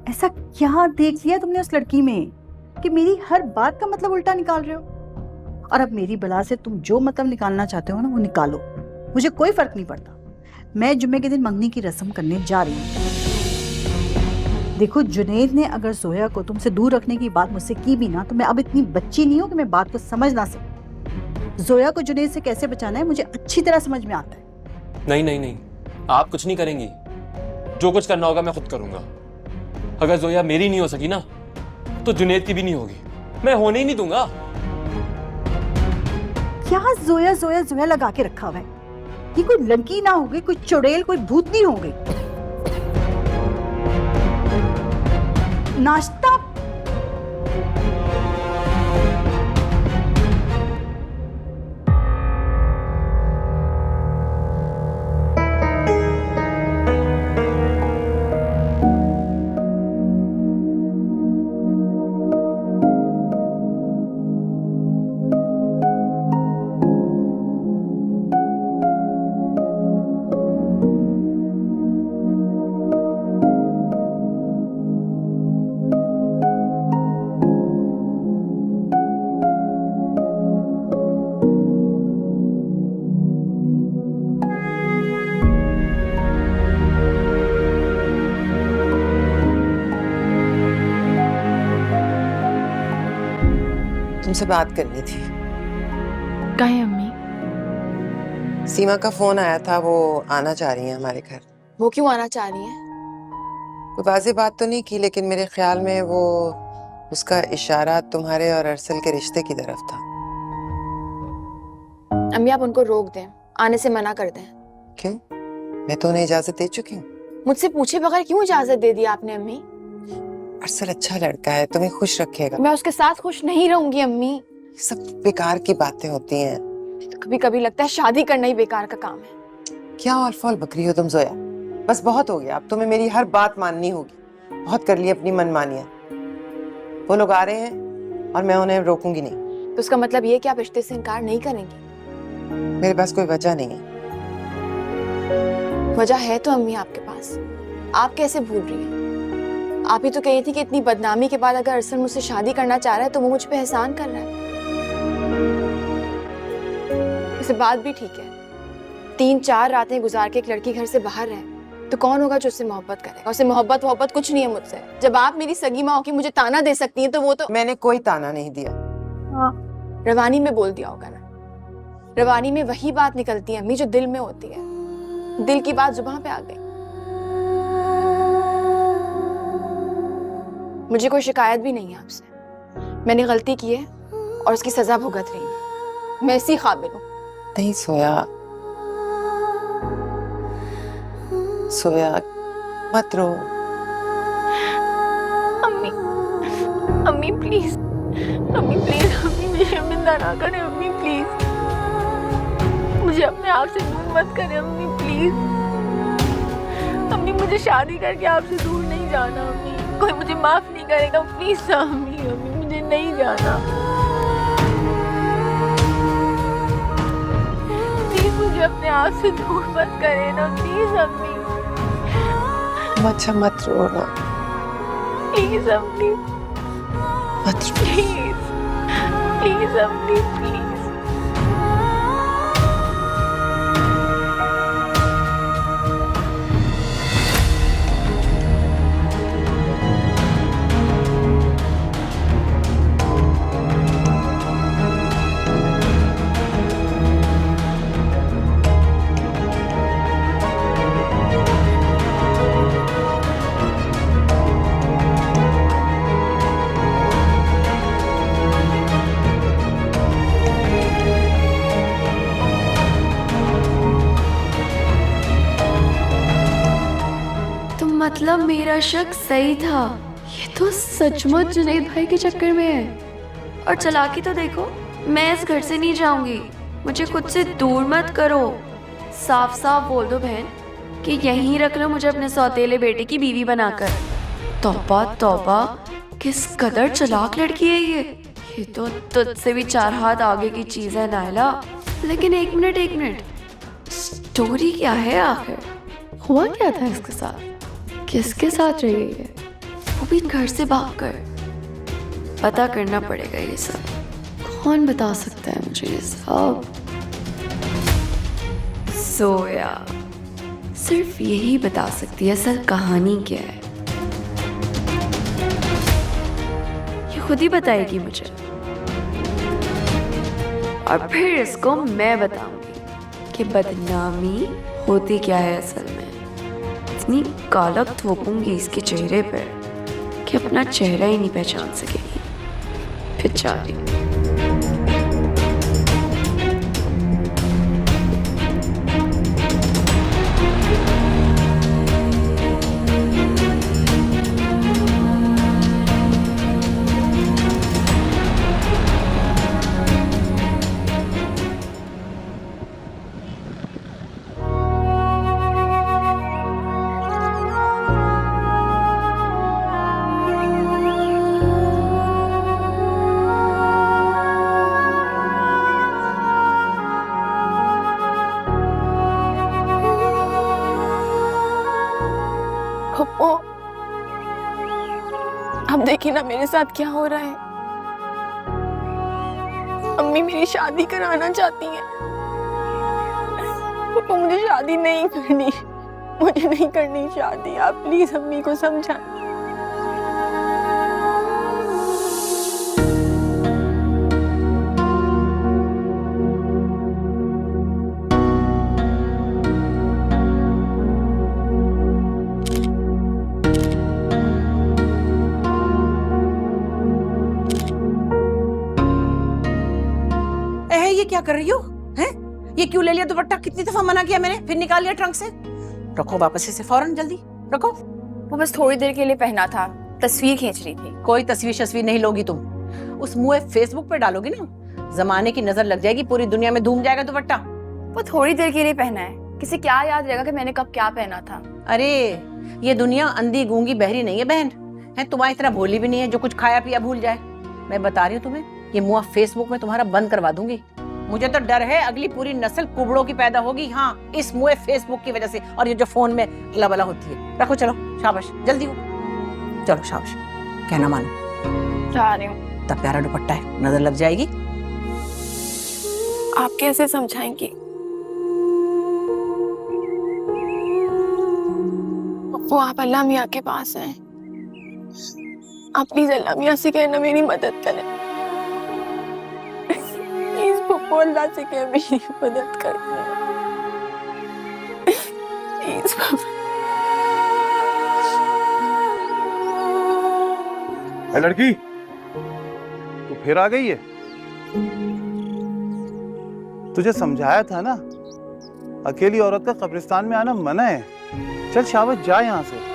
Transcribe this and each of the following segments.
ऐसा क्या देख लिया तुमने उस लड़की में कि मेरी हर बात का मतलब उल्टा निकाल रहे हो? और अब मेरी बला से तुम जो मतलब निकालना चाहते हो ना वो निकालो, मुझे कोई फर्क नहीं पड़ता। मैं जुम्मे के दिन मंगनी की रस्म करने जा रही हूँ। देखो जुनैद ने अगर जोया को तुमसे दूर रखने की बात मुझसे की भी ना, तो मैं अब इतनी बच्ची नहीं हूँ कि मैं बात को समझ ना सकूं। जोया को जुनैद से कैसे बचाना है मुझे अच्छी तरह समझ में आता है। नहीं नहीं नहीं, आप कुछ नहीं करेंगी। जो कुछ करना होगा मैं खुद करूंगा। अगर जोया मेरी नहीं हो सकी ना, तो जुनैद की भी नहीं होगी। मैं होने ही नहीं दूंगा। क्या जोया जोया जोया लगा के रखा हुआ है? ये कोई लड़की ना हो गई, कोई चुड़ैल, कोई भूतनी हो गई। नाश्ता तुमसे बात करनी थी। कहे अम्मी? सीमा का फोन आया था, वो आना चाह रही है हमारे घर। वो क्यों आना चाह रही है? कोई वाज़ेह बात तो नहीं की, लेकिन मेरे ख्याल में वो उसका इशारा तुम्हारे और अरसल के रिश्ते की तरफ था। अम्मी आप उनको रोक दें, आने से मना कर दें। क्यों? मैं तो उन्हें इजाजत दे चुकी हूँ। मुझसे पूछे बगैर क्यों इजाजत दे दी आपने अम्मी? अरसल अच्छा लड़का है, तुम्हें खुश रखेगा। मैं उसके साथ खुश नहीं रहूंगी अम्मी। सब बेकार की बातें होती हैं। तो कभी कभी लगता है शादी करना ही बेकार का काम है। क्या ऑल फॉल बकरी हो तुम जोया। बस बहुत हो गया, अब तुम्हें मेरी हर बात माननी होगी। बहुत कर ली अपनी मनमानियां। वो लोग आ रहे हैं और मैं उन्हें रोकूंगी नहीं। तो उसका मतलब ये कि आप रिश्ते से इनकार नहीं करेंगी? मेरे पास कोई वजह नहीं है। वजह है तो अम्मी आपके पास। आप कैसे भूल रही हैं? आप ही तो कही थी कि इतनी बदनामी के बाद अगर अरसल मुझसे शादी करना चाह रहा है तो वो मुझ पे एहसान कर रहा है। इसे बात भी ठीक है, 3-4 रातें गुजार के एक लड़की घर से बाहर रहे तो कौन होगा जो उससे मोहब्बत करेगा? उसे मोहब्बत कुछ नहीं है मुझसे। जब आप मेरी सगी माँ हो के मुझे ताना दे सकती हैं तो वो तो मैंने कोई ताना नहीं दिया। रवानी में बोल दिया होगा ना। रवानी में वही बात निकलती है अम्मी जो दिल में होती है। दिल की बात जुबान पे आ गई। मुझे कोई शिकायत भी नहीं है आपसे। मैंने गलती की है और उसकी सजा भुगत रही हूँ। मैं इसी काबिल हूँ। नहीं सोया, सोया मत रो। अम्मी, अम्मी प्लीज, अम्मी प्लीज, अम्मी मुझे शर्मिंदा ना करें अम्मी प्लीज। मुझे अपने आप से दूर मत करें अम्मी प्लीज। अम्मी मुझे शादी करके आपसे दूर नहीं जाना अम्मी। कोई मुझे माफ नहीं करेगा प्लीज ना अम्मी। अम्मी मुझे नहीं जाना प्लीज। मुझे अपने आप से दूर मत करें ना प्लीज अम्मी। अच्छा मत रो ना प्लीज अम्मी, मत रो। प्लीज प्लीज अम्मी प्लीज। मतलब मेरा शक सही था। ये तो सचमुच जुनैद भाई के चक्कर में है। और चालाकी तो देखो, मैं इस घर से नहीं जाऊंगी। मुझे खुद से दूर मत करो। साफ साफ बोल दो बहन कि यहीं रख लो मुझे अपने सौतेले बेटे की बीवी बनाकर। तौबा तौबा, किस कदर चालाक लड़की है ये तो तुझसे भी 4 हाथ आगे की चीज है नायला। लेकिन एक मिनट, स्टोरी क्या है आखिर? हुआ क्या था इसके साथ? किसके साथ रही है? वो भी घर से भागकर। पता करना पड़ेगा ये सब। कौन बता सकता है मुझे ये सब? जोया सिर्फ यही बता सकती है असल कहानी क्या है। ये खुद ही बताएगी मुझे, और फिर इसको मैं बताऊंगी कि बदनामी होती क्या है असल में। इतनी कालक थोपूंगी इसके चेहरे पर कि अपना चेहरा ही नहीं पहचान सकेगी बेचारी। पप्पू, अब देखिए ना मेरे साथ क्या हो रहा है। अम्मी मेरी शादी कराना चाहती हैं। पप्पू मुझे शादी नहीं करनी, मुझे नहीं करनी शादी। आप प्लीज अम्मी को समझाएं। ये क्या कर रही हो? हैं? ये क्यों ले लिया दुपट्टा? कितनी दफा मना किया मैंने, फिर निकाल लिया ट्रंक से। रखो वापस इसे फौरन, जल्दी रखो। वो बस थोड़ी देर के लिए पहना था, तस्वीर खींच रही थी। कोई तस्वीर नहीं लोगी तुम, उस मुंह फेसबुक पे डालोगी ना, जमाने की नजर लग जाएगी, पूरी दुनिया में धूम जाएगा दुपट्टा। वो थोड़ी देर के लिए पहना है, किसे क्या याद रहेगा कि मैंने कब क्या पहना था। अरे ये दुनिया अंधी गूंगी बहरी नहीं है बहन, है तुम्हारी तरह भोली भी नहीं है जो कुछ खाया पिया भूल जाए। मैं बता रही हूँ तुम्हें, ये मुंह फेसबुक में तुम्हारा बंद करवा दूंगी। मुझे तो डर है अगली पूरी नस्ल कुबड़ों की पैदा होगी, हाँ इस मुंह फेसबुक की वजह से, और ये जो फोन में लबला होती है। रखो, चलो शाबाश, जल्दी हो, चलो शाबाश, कहना मानो। जा रही हूँ। इतना प्यारा दुपट्टा है, नजर लग जाएगी। आप कैसे समझाएंगी? पप्पू आप अल्लाह मियाँ के पास हैं, आप प्लीज अल्लाह मियाँ से कहना मेरी मदद करें। प्लीज पप्पू अल्लाह से कह मेरी मदद कर। प्लीज ए लड़की, तू फिर आ गई है? तुझे समझाया था ना, अकेली औरत का कब्रिस्तान में आना मना है। चल शाबाश, जा यहाँ से।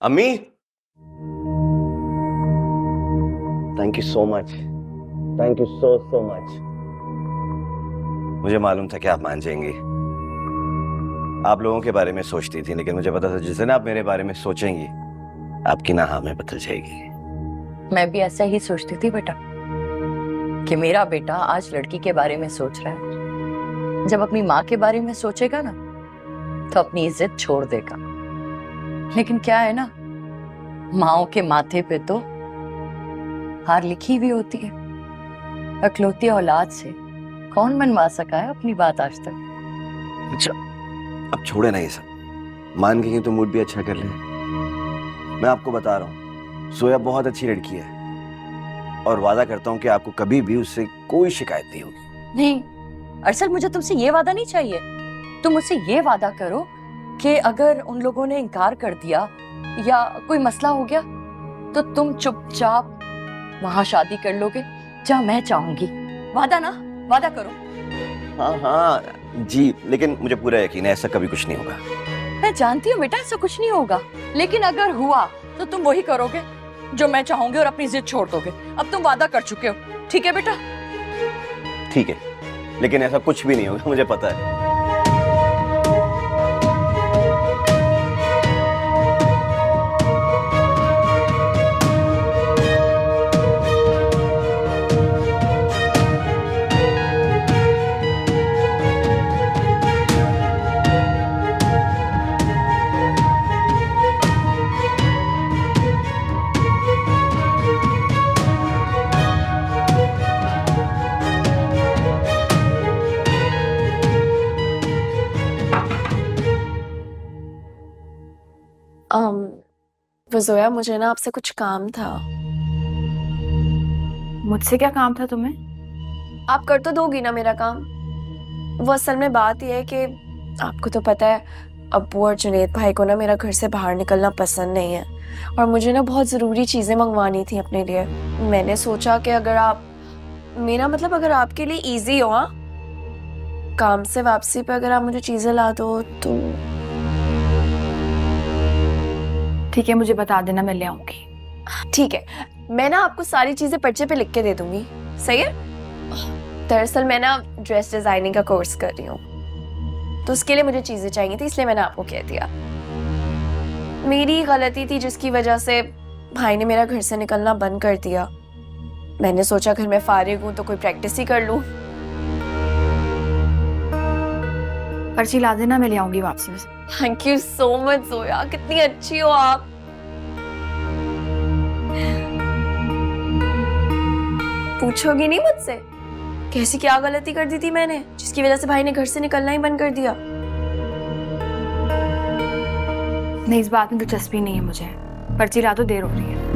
अम्मी, thank you so much, thank you so so much. मुझे मालूम था कि आप मान जाएंगी। आप लोगों के बारे में सोचती थी, लेकिन मुझे पता था जिस दिन आप मेरे बारे में सोचेंगी आपकी ना हाँ में बदल जाएगी। मैं भी ऐसा ही सोचती थी बेटा, कि मेरा बेटा आज लड़की के बारे में सोच रहा है। जब अपनी माँ के बारे में सोचेगा ना तो अपनी इज्जत छोड़ देगा। लेकिन क्या है ना, माँओं के माथे पे तो हार लिखी हुई होती है। अकलौती औलाद से कौन मनवा सका है अपनी बात आज तक। अच्छा, अब छोड़े ना ये सब, मान गई तो मूड भी अच्छा कर ले। मैं आपको बता रहा हूँ, सोया बहुत अच्छी लड़की है और वादा करता हूँ कि आपको कभी भी उससे कोई शिकायत नहीं होगी। नहीं अरसल, मुझे तुमसे ये वादा नहीं चाहिए। तुम मुझसे ये वादा करो कि अगर उन लोगों ने इनकार कर दिया या कोई मसला हो गया तो तुम चुपचाप वहां शादी कर लोगे जहां मैं चाहूंगी। वादा ना, वादा करो। हाँ हाँ जी, लेकिन मुझे पूरा यकीन है ऐसा कभी कुछ नहीं होगा। मैं जानती हूँ बेटा ऐसा कुछ नहीं होगा, लेकिन अगर हुआ तो तुम वही करोगे जो मैं चाहूंगी और अपनी जिद छोड़ दोगे। अब तुम वादा कर चुके हो, ठीक है बेटा? ठीक है, लेकिन ऐसा कुछ भी नहीं होगा, मुझे पता है। वो जोया, मुझे ना आपसे कुछ काम था। मुझसे क्या काम था तुम्हें? आप कर तो दोगी ना मेरा काम? वो असल में बात यह है कि आपको तो पता है अब्बू और जुनेद भाई को ना मेरा घर से बाहर निकलना पसंद नहीं है और मुझे ना बहुत ज़रूरी चीज़ें मंगवानी थी अपने लिए। मैंने सोचा कि अगर आप, मेरा मतलब अगर आपके लिए इजी हो, हाँ, काम से वापसी पे अगर आप मुझे चीज़ें ला दो तो। ठीक है, मुझे बता देना, मैं ले आऊंगी। ठीक है, मैं ना आपको सारी चीज़ें पर्चे पे लिख के दे दूंगी, सही है? दरअसल मैं ना ड्रेस डिज़ाइनिंग का कोर्स कर रही हूँ, तो उसके लिए मुझे चीज़ें चाहिए थी, इसलिए मैंने आपको कह दिया। मेरी गलती थी जिसकी वजह से भाई ने मेरा घर से निकलना बंद कर दिया। मैंने सोचा घर में फारिग हूँ तो कोई प्रैक्टिस ही कर लूँ। पर्ची ला देना, मैं ले आऊंगी वापसी में। Thank you so much Zoya, कितनी अच्छी हो आप। पूछोगी नहीं मुझसे कैसी क्या गलती कर दी थी मैंने जिसकी वजह से भाई ने घर से निकलना ही बंद कर दिया? नहीं, इस बात में दिलचस्पी नहीं है मुझे। पर्ची ला दो, देर हो रही है।